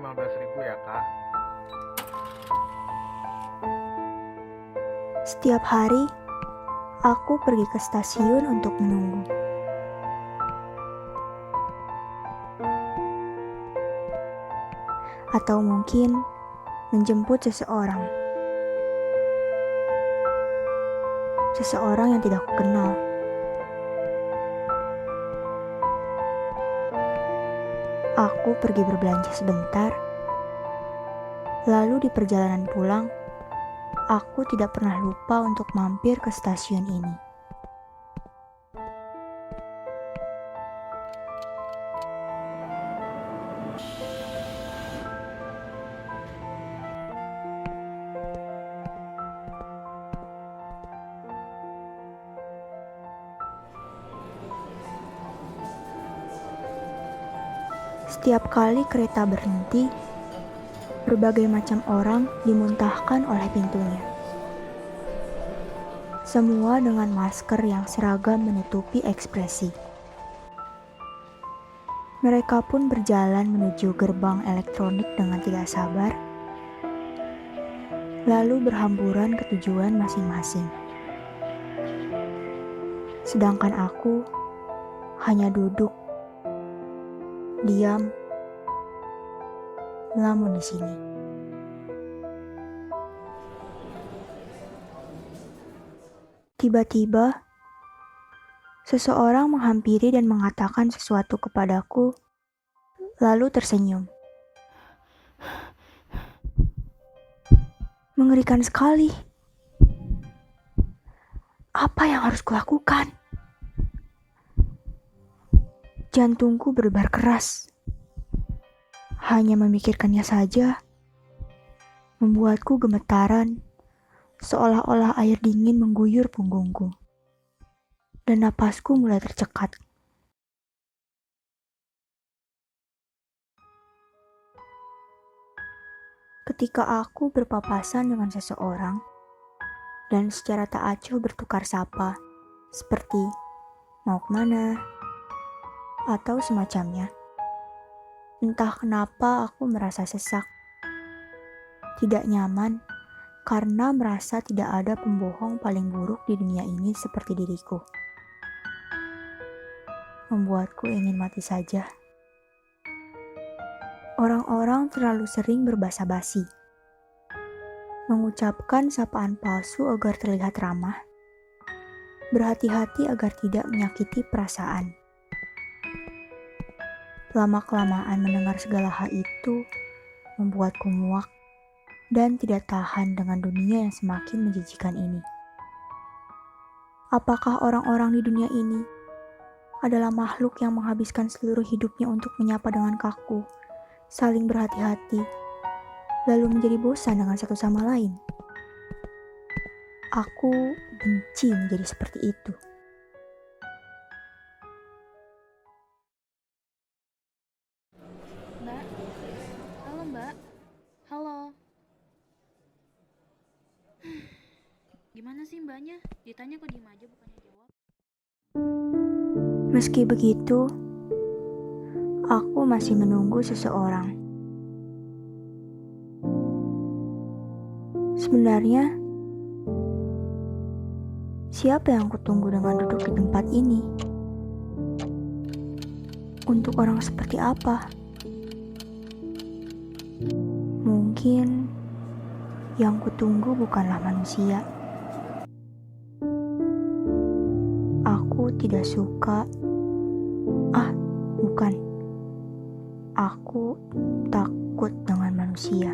15.000 ya kak. Setiap hari, aku pergi ke stasiun untuk menunggu. Atau mungkin menjemput seseorang. Seseorang yang tidak kukenal. Aku pergi berbelanja sebentar. Lalu di perjalanan pulang, aku tidak pernah lupa untuk mampir ke stasiun ini. Setiap kali kereta berhenti, berbagai macam orang dimuntahkan oleh pintunya. Semua dengan masker yang seragam menutupi ekspresi. Mereka pun berjalan menuju gerbang elektronik dengan tidak sabar, lalu berhamburan ke tujuan masing-masing. Sedangkan aku hanya duduk, diam, melamun di sini. Tiba-tiba, seseorang menghampiri dan mengatakan sesuatu kepadaku, lalu tersenyum. Mengerikan sekali. Apa yang harus kulakukan? Jantungku berdebar keras. Hanya memikirkannya saja membuatku gemetaran, seolah-olah air dingin mengguyur punggungku, dan napasku mulai tercekat. Ketika aku berpapasan dengan seseorang, dan secara tak acuh bertukar sapa, seperti mau kemana, atau semacamnya. Entah kenapa aku merasa sesak, tidak nyaman, karena merasa tidak ada pembohong paling buruk di dunia ini seperti diriku. Membuatku ingin mati saja. Orang-orang terlalu sering berbasa-basi, mengucapkan sapaan palsu agar terlihat ramah, berhati-hati agar tidak menyakiti perasaan. Lama-kelamaan mendengar segala hal itu membuatku muak dan tidak tahan dengan dunia yang semakin menjijikan ini. Apakah orang-orang di dunia ini adalah makhluk yang menghabiskan seluruh hidupnya untuk menyapa dengan kaku, saling berhati-hati, lalu menjadi bosan dengan satu sama lain? Aku benci menjadi seperti itu. Mbak, halo Mbak, halo. Gimana sih Mbaknya? Ditanya kok diem aja bukannya jawab. Meski begitu, aku masih menunggu seseorang. Sebenarnya, siapa yang kutunggu dengan duduk di tempat ini? Untuk orang seperti apa? Mungkin yang kutunggu bukanlah manusia. Aku tidak suka. Bukan. Aku takut dengan manusia.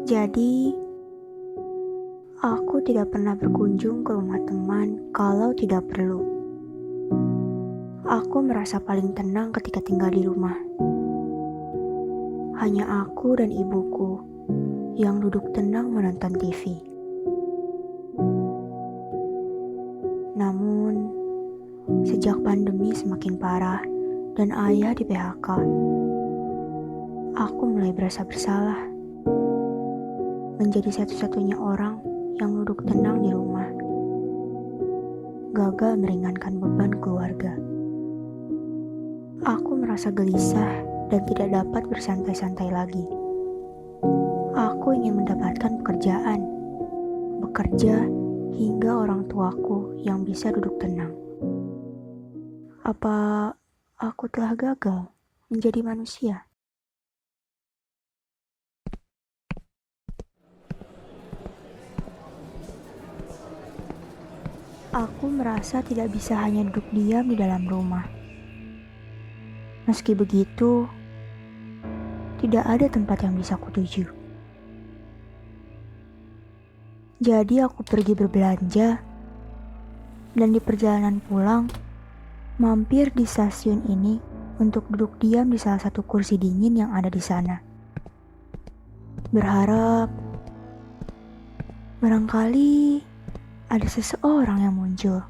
Jadi, aku tidak pernah berkunjung ke rumah teman kalau tidak perlu. Aku merasa paling tenang ketika tinggal di rumah. Hanya aku dan ibuku yang duduk tenang menonton TV. Namun, sejak pandemi semakin parah dan ayah di PHK, aku mulai berasa bersalah. Menjadi satu-satunya orang yang duduk tenang di rumah. gagal meringankan beban keluarga. Aku merasa gelisah dan tidak dapat bersantai-santai lagi. Aku ingin mendapatkan pekerjaan, bekerja hingga orang tuaku yang bisa duduk tenang. Apa aku telah gagal menjadi manusia? Aku merasa tidak bisa hanya duduk diam di dalam rumah. Meski begitu, tidak ada tempat yang bisa kutuju. Jadi aku pergi berbelanja, dan di perjalanan pulang, mampir di stasiun ini untuk duduk diam di salah satu kursi dingin yang ada di sana. Berharap, barangkali ada seseorang yang muncul.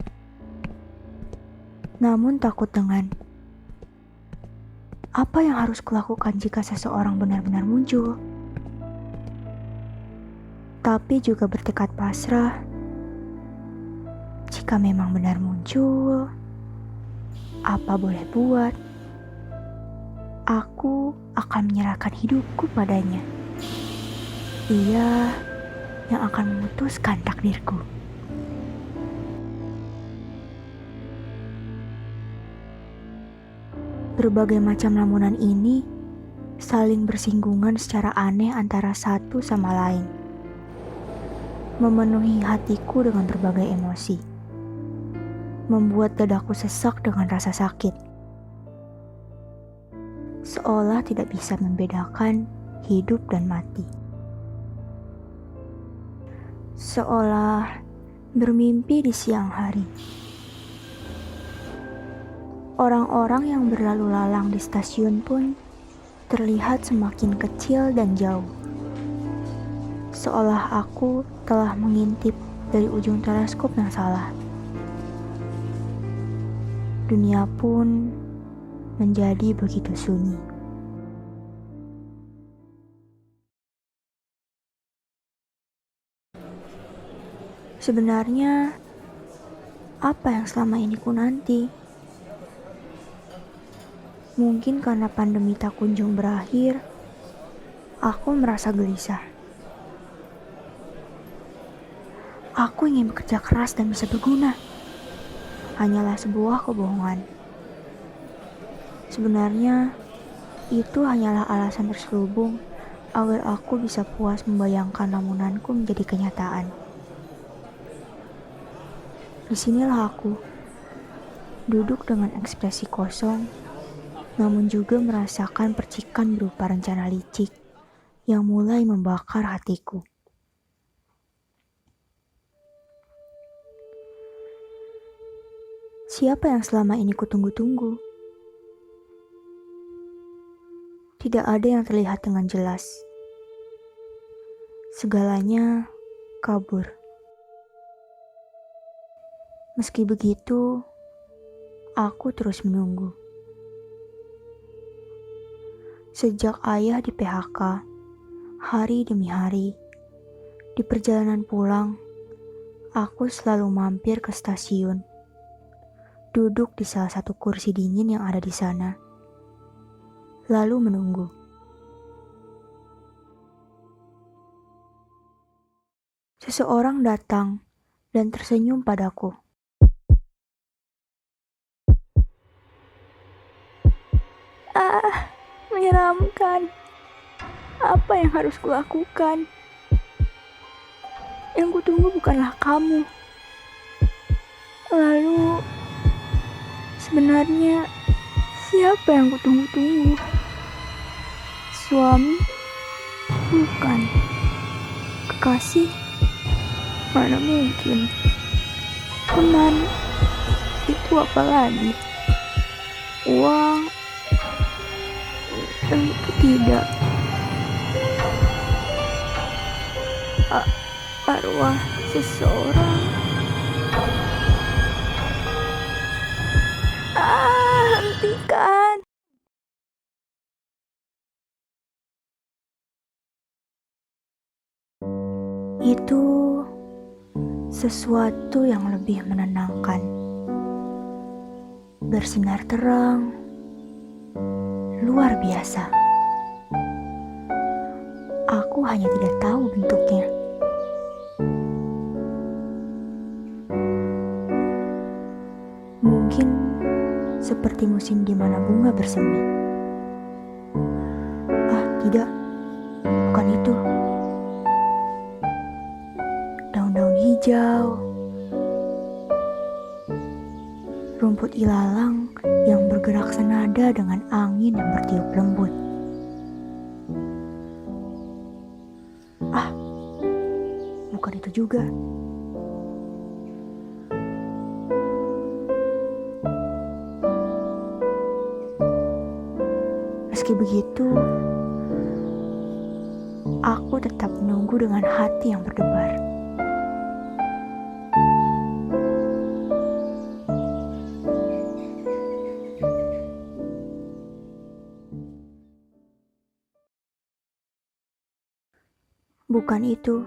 Namun takut dengan apa yang harus kulakukan jika seseorang benar-benar muncul. Tapi juga bertekad pasrah, jika memang benar muncul, apa boleh buat, aku akan menyerahkan hidupku padanya. Dia yang akan memutuskan takdirku. Berbagai macam lamunan ini saling bersinggungan secara aneh antara satu sama lain, memenuhi hatiku dengan berbagai emosi, membuat dadaku sesak dengan rasa sakit, seolah tidak bisa membedakan hidup dan mati, seolah bermimpi di siang hari. Orang-orang yang berlalu lalang di stasiun pun terlihat semakin kecil dan jauh, seolah aku telah mengintip dari ujung teleskop yang salah. Dunia pun menjadi begitu sunyi. Sebenarnya, apa yang selama ini ku nanti? Mungkin karena pandemi tak kunjung berakhir, aku merasa gelisah. Aku ingin bekerja keras dan bisa berguna. Hanyalah sebuah kebohongan. Sebenarnya, itu hanyalah alasan terselubung agar aku bisa puas membayangkan lamunanku menjadi kenyataan. Disinilah aku, duduk dengan ekspresi kosong, namun juga merasakan percikan berupa rencana licik yang mulai membakar hatiku. Siapa yang selama ini kutunggu-tunggu? Tidak ada yang terlihat dengan jelas. Segalanya kabur. Meski begitu, aku terus menunggu. Sejak ayah di PHK, hari demi hari, di perjalanan pulang, aku selalu mampir ke stasiun, duduk di salah satu kursi dingin yang ada di sana, lalu menunggu. Seseorang datang dan tersenyum padaku. Menyeramkan. Apa yang harus kulakukan? Yang kutunggu bukanlah kamu. Lalu, sebenarnya siapa yang kutunggu-tunggu? Suami? Bukan. Kekasih? Mana mungkin. Teman? Itu apa lagi? Uang? Tentu tidak. Arwah seseorang. Hentikan. Itu sesuatu yang lebih menenangkan, bersinar terang, luar biasa. Aku hanya tidak tahu bentuknya. Mungkin seperti musim di mana bunga bersemi. Ah, tidak, bukan itu. Daun-daun hijau, rumput ilalang yang bergerak senada dengan angin yang bertiup lembut. Ah, bukan itu juga. Meski begitu, aku tetap menunggu dengan hati yang berdebar. Bukan itu.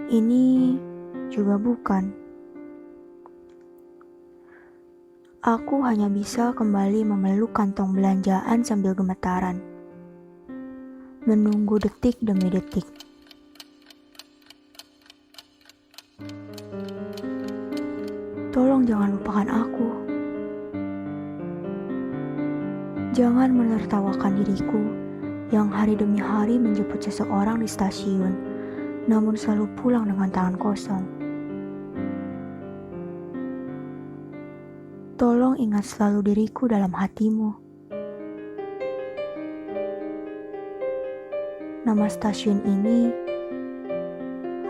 Ini juga bukan. Aku hanya bisa kembali memeluk kantong belanjaan sambil gemetaran. Menunggu detik demi detik. Tolong jangan lupakan aku. Jangan menertawakan diriku yang hari demi hari menjemput seseorang di stasiun, namun selalu pulang dengan tangan kosong. Tolong ingat selalu diriku dalam hatimu. Nama stasiun ini,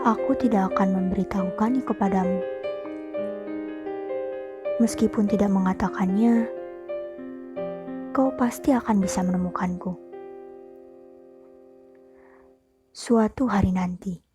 aku tidak akan memberitahukannya kepadamu. Meskipun tidak mengatakannya, kau pasti akan bisa menemukanku. Suatu hari nanti.